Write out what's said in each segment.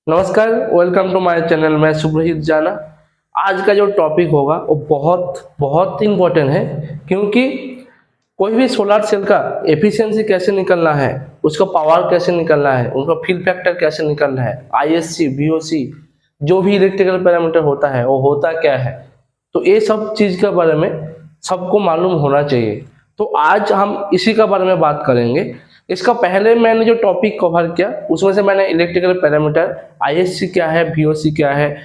नमस्कार, welcome to my channel. मैं सुब्रहित जाना। आज का जो टॉपिक होगा वो बहुत बहुत इंपॉर्टेंट है, क्योंकि कोई भी सोलर सेल का एफिशिएंसी कैसे निकलना है, उसका पावर कैसे निकलना है, उनका फिल फैक्टर कैसे निकलना है, आईएससी वीओसी जो भी इलेक्ट्रिकल पैरामीटर होता है वो होता क्या है, तो ये सब चीज़ के बारे में सबको मालूम होना चाहिए। तो आज हम इसी के बारे में बात करेंगे। इसका पहले मैंने जो टॉपिक कवर किया उसमें से मैंने इलेक्ट्रिकल पैरामीटर आईएससी क्या है, वीओसी क्या है,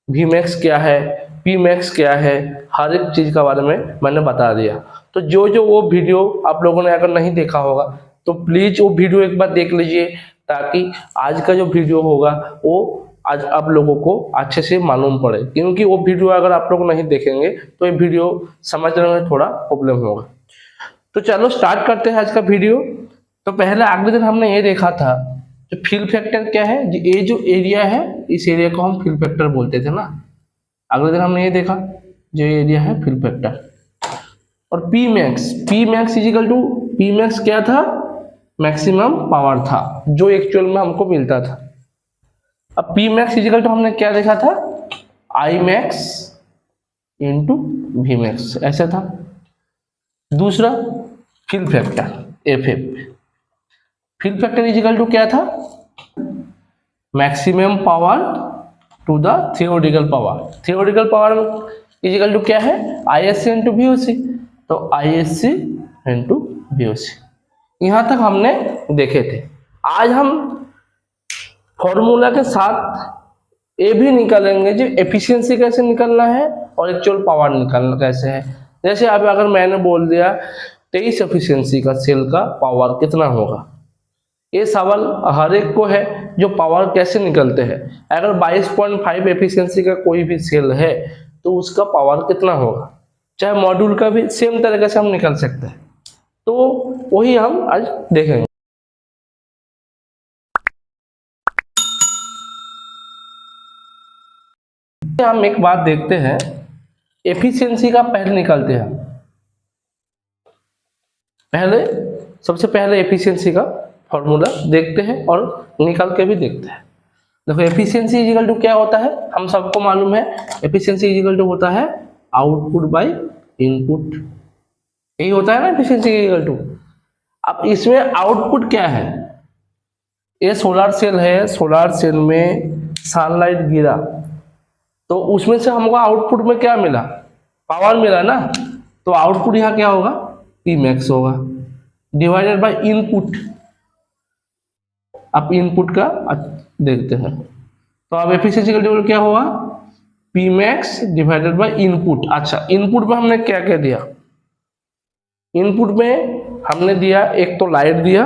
वीमैक्स क्या है, पीमैक्स क्या है, हर एक चीज़ के बारे में मैंने बता दिया। तो जो वो वीडियो आप लोगों ने अगर नहीं देखा होगा तो प्लीज़ वो वीडियो एक बार देख लीजिए, ताकि आज का जो वीडियो होगा वो आज आप लोगों को अच्छे से मालूम पड़े। क्योंकि वो वीडियो अगर आप लोग नहीं देखेंगे तो ये वीडियो समझने में थोड़ा प्रॉब्लम होगा। तो चलो स्टार्ट करते हैं आज का वीडियो। तो पहले अगले दिन हमने ये देखा था जो फिल फैक्टर क्या है, ये जो एरिया है इस एरिया को हम फिल फैक्टर बोलते थे ना। अगले दिन हमने ये देखा जो एरिया है फिल फैक्टर। और P max is equal to P max क्या था, मैक्सिमम पावर था जो एक्चुअल में हमको मिलता था। अब पी मैक्स इजिकल टू हमने क्या देखा था, I max into V max, ऐसा था। दूसरा fill factor F fill factor is equal to क्या था, maximum power to the theoretical power is equal to क्या है, आईएससी इंटू वीओसी। तो आईएससी इंटू वीओसी यहां तक हमने देखे थे। आज हम फॉर्मूला के साथ ये भी निकालेंगे जो एफिशिएंसी कैसे निकलना है और एक्चुअल पावर निकालना कैसे है। जैसे अब अगर मैंने बोल दिया 23 एफिशिएंसी का सेल का पावर कितना होगा, ये सवाल हर एक को है जो पावर कैसे निकलते हैं। अगर 22.5 एफिशिएंसी का कोई भी सेल है तो उसका पावर कितना होगा, चाहे मॉड्यूल का भी सेम तरीके से हम निकल सकते हैं। तो वही हम आज देखेंगे। हम एक बात देखते हैं, एफिशिएंसी का पहले निकालते हैं। सबसे पहले एफिशिएंसी का फॉर्मूला देखते हैं और निकाल के भी देखते हैं। देखो एफिशिएंसी इजिकल टू क्या होता है, हम सबको मालूम है एफिशिएंसी इजिकल टू होता है आउटपुट बाय इनपुट, यही होता है ना एफिशिएंसी इजिकल टू। अब इसमें आउटपुट क्या है, ये सोलर सेल है, सोलर सेल में सनलाइट गिरा तो उसमें से हमको आउटपुट में क्या मिला, पावर मिला ना। तो आउटपुट यहाँ क्या होगा, पी मैक्स होगा डिवाइडेड बाय इनपुट। आप इनपुट का देखते हैं तो अब एफिशिएंसी का टेबल क्या होगा, P max divided by input. अच्छा, इनपुट में हमने क्या क्या दिया, इनपुट में हमने दिया एक तो लाइट दिया,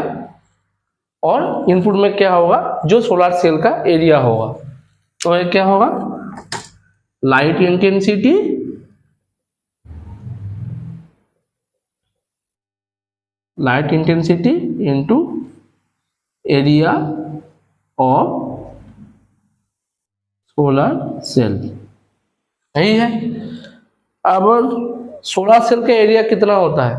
और इनपुट में क्या होगा जो सोलर सेल का एरिया होगा। तो ये क्या होगा, light intensity into area of solar cell, यही है। अब सोलर सेल का एरिया कितना होता है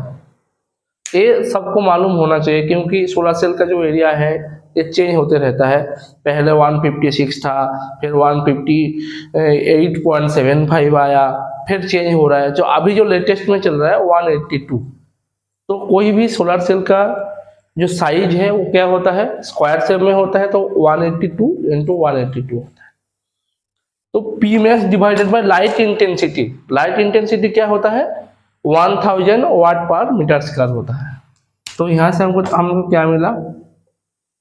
ये सबको मालूम होना चाहिए, क्योंकि सोलर सेल का जो एरिया है ये चेंज होते रहता है। पहले 156 था, फिर 158.75 आया, फिर चेंज हो रहा है। जो अभी जो लेटेस्ट में चल रहा है 182। तो कोई भी सोलर सेल का जो साइज है वो क्या होता है, स्क्वायर शेप में होता है, तो 182 इंटू 182 होता है। तो P max divided by light intensity क्या होता है, 1000 वाट पर मीटर स्क्वायर होता है। तो यहाँ से हमको क्या मिला,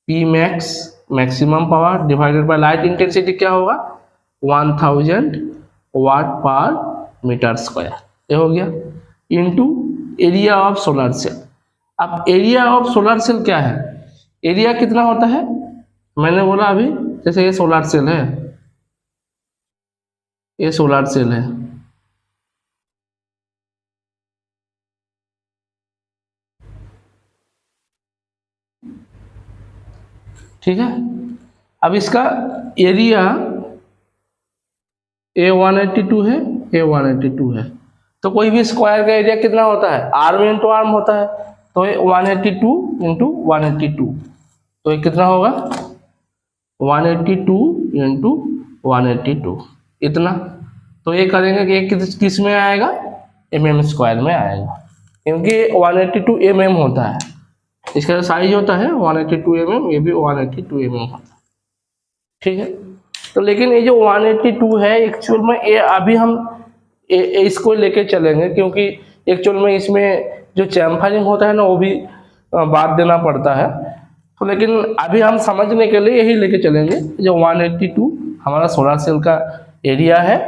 P max maximum power divided by light intensity क्या होगा, 1000 वाट पर मीटर स्क्वायर, ये हो गया, into area of solar cell. अब एरिया ऑफ सोलर सेल क्या है, एरिया कितना होता है, मैंने बोला अभी जैसे ये सोलर सेल है, ये सोलर सेल है, ठीक है। अब इसका एरिया A182 है, A182 है, तो कोई भी स्क्वायर का एरिया कितना होता है, आर्म इंटू आर्म होता है। तो ये 182 इंटू 182, तो ये कितना होगा, 182 इंटू 182 इतना। तो ये करेंगे कि ये किस में आएगा, mm² में आएगा, क्योंकि 182 mm होता है, इसका जो साइज होता है 182 mm, ये भी 182 mm होता है, ठीक है। तो लेकिन ये जो 182 है एक्चुअल में ये अभी हम इसको लेके चलेंगे, क्योंकि एक्चुअल में इसमें जो चैम्फरिंग होता है ना वो भी बात देना पड़ता है। तो लेकिन अभी हम समझने के लिए यही लेके चलेंगे, जो 182 हमारा सोलर सेल का एरिया है,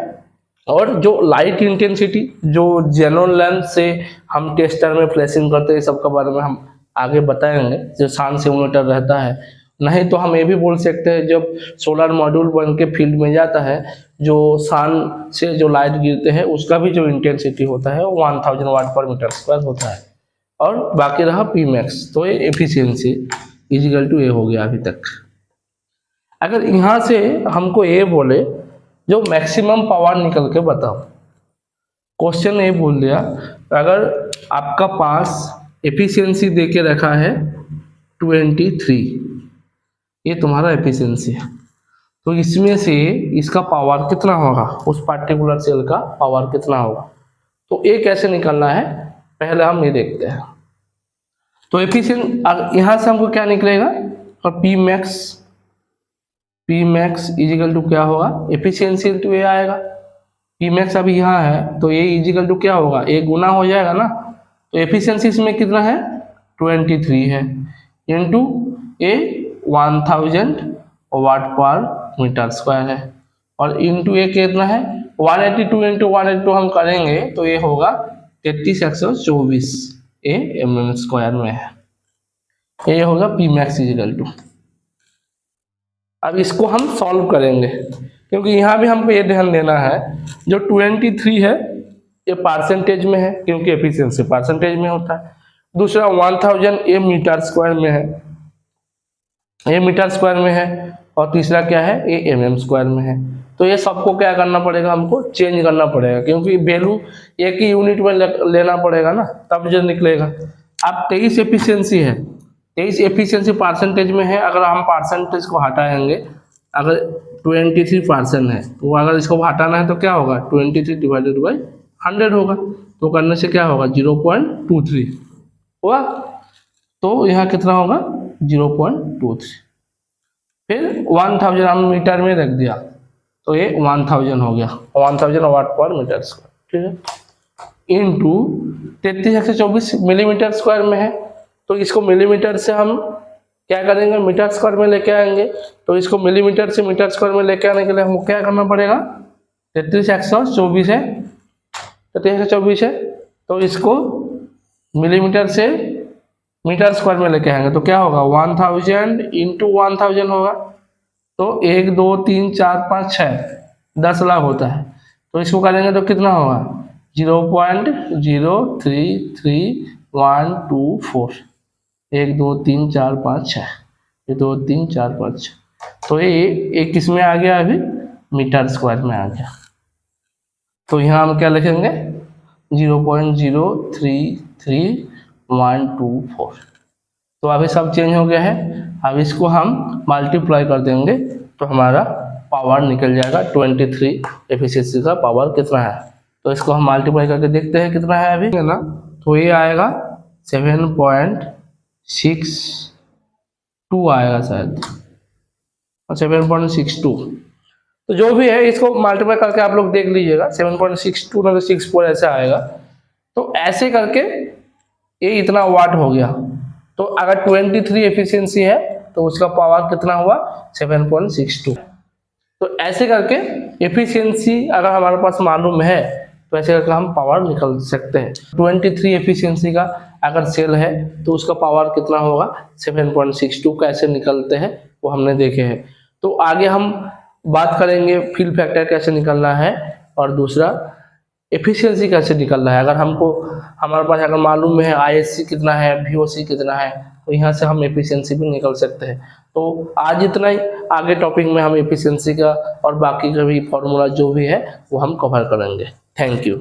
और जो लाइट इंटेंसिटी जो जेनोन लेंस से हम टेस्टर में फ्लैशिंग करते हैं, सबके बारे में हम आगे बताएंगे, जो सन सिमुलेटर रहता है। नहीं तो हम ये भी बोल सकते हैं, जब सोलर मॉड्यूल बन के फील्ड में जाता है, जो सन से जो लाइट गिरते हैं उसका भी जो इंटेंसिटी होता है वो 1000 वाट पर मीटर स्क्वायर होता है। और बाकी रहा पी मैक्स, तो ये एफिशिएंसी इजिकल टू ए हो गया अभी तक। अगर यहाँ से हमको ये बोले जो मैक्सिमम पावर निकल के बताओ, क्वेश्चन ये बोल दिया अगर आपका पास एफिशिएंसी दे के रखा है 23, ये तुम्हारा एफिशिएंसी है, तो इसमें से इसका पावर कितना होगा, उस पार्टिकुलर सेल का पावर कितना होगा, तो ये कैसे निकालना है पहले हम ये देखते हैं। तो एफिशिएंसी यहाँ से हमको क्या निकलेगा, और पी मैक्स इजिकल टू क्या होगा, एफिशिएंसी इंटू ए आएगा। पी मैक्स अभी यहाँ है तो ये इजिकल टू क्या होगा, ए गुना हो जाएगा ना, तो एफिशिएंसी इसमें कितना है 23 है, इंटू ए 1000 वाट पर मीटर स्क्वायर है, और इंटू ए कितना है 182 इंटू 182 हम करेंगे तो ये होगा 3324 mm² में है। ये होगा पी मैक्स इजिकल टू। अब इसको हम सॉल्व करेंगे, क्योंकि यहाँ भी हमको ये ध्यान देना है जो 23 है ये परसेंटेज में है, क्योंकि एफिशिएंसी परसेंटेज में होता है। दूसरा 1000 ये मीटर स्क्वायर में है, ये मीटर स्क्वायर में है, और तीसरा क्या है ये mm² में है। तो ये सबको क्या करना पड़ेगा, हमको चेंज करना पड़ेगा, क्योंकि वैल्यू एक ही यूनिट में लेना पड़ेगा ना, तब जो निकलेगा। अब 23 एफिशिएंसी है, 23 एफिशिएंसी परसेंटेज में है, अगर हम परसेंटेज को हटाएंगे, अगर 23% है तो अगर इसको हटाना है तो क्या होगा 23 डिवाइडेड बाई 100 होगा, तो करने से क्या होगा 0.23 हुआ, तो यहाँ कितना होगा 0.23। फिर 1000 हम मीटर में रख दिया तो ये 1000 हो गया, 1000 वाट पर मीटर स्क्वायर, ठीक है, इंटू 3324 मिलीमीटर स्क्वायर में है, तो इसको मिलीमीटर से हम क्या करेंगे मीटर स्क्वायर में लेके आएंगे। तो इसको मिलीमीटर से मीटर स्क्वायर में लेके आने के लिए हमको क्या करना पड़ेगा, 3324 है, 3324 है, तो इसको मिलीमीटर से मीटर स्क्वायर में लेके आएंगे तो क्या होगा 1000 इंटू 1000 होगा, तो 1 2 3 4 5 6 10 लाख होता है, तो इसको करेंगे तो कितना होगा 0.0333124, 1 2 3 4 5 6, ये 2 3 4 5 6, तो ये किस में आ गया अभी मीटर स्क्वायर में आ गया। तो यहाँ हम क्या लिखेंगे 0.0333124। तो अभी सब चेंज हो गया है, अब इसको हम मल्टीप्लाई कर देंगे तो हमारा पावर निकल जाएगा 23 एफिशिएंसी का पावर कितना है। तो इसको हम मल्टीप्लाई करके देखते हैं कितना है अभी, है ना, तो ये आएगा 7.62 आएगा शायद, 7.62। तो जो भी है इसको मल्टीप्लाई करके आप लोग देख लीजिएगा, 7.62 ना तो 64 ऐसे आएगा। तो ऐसे करके ये इतना वाट हो गया। तो अगर 23 एफिशिएंसी है तो उसका पावर कितना हुआ 7.62। तो ऐसे करके एफिशिएंसी अगर हमारे पास मालूम है तो ऐसे करके हम पावर निकल सकते हैं। 23 एफिशिएंसी का अगर सेल है तो उसका पावर कितना होगा 7.62, कैसे निकलते हैं वो हमने देखे हैं। तो आगे हम बात करेंगे फील फैक्टर कैसे निकलना है, और दूसरा एफिशिएंसी कैसे निकलना है। अगर हमको हमारे पास अगर मालूम है ISC कितना है, VOC कितना है, तो यहाँ से हम एफिशिएंसी भी निकल सकते हैं। तो आज इतना ही, आगे टॉपिक में हम एफिशिएंसी का और बाकी का भी फॉर्मूला जो भी है वो हम कवर करेंगे। Thank you.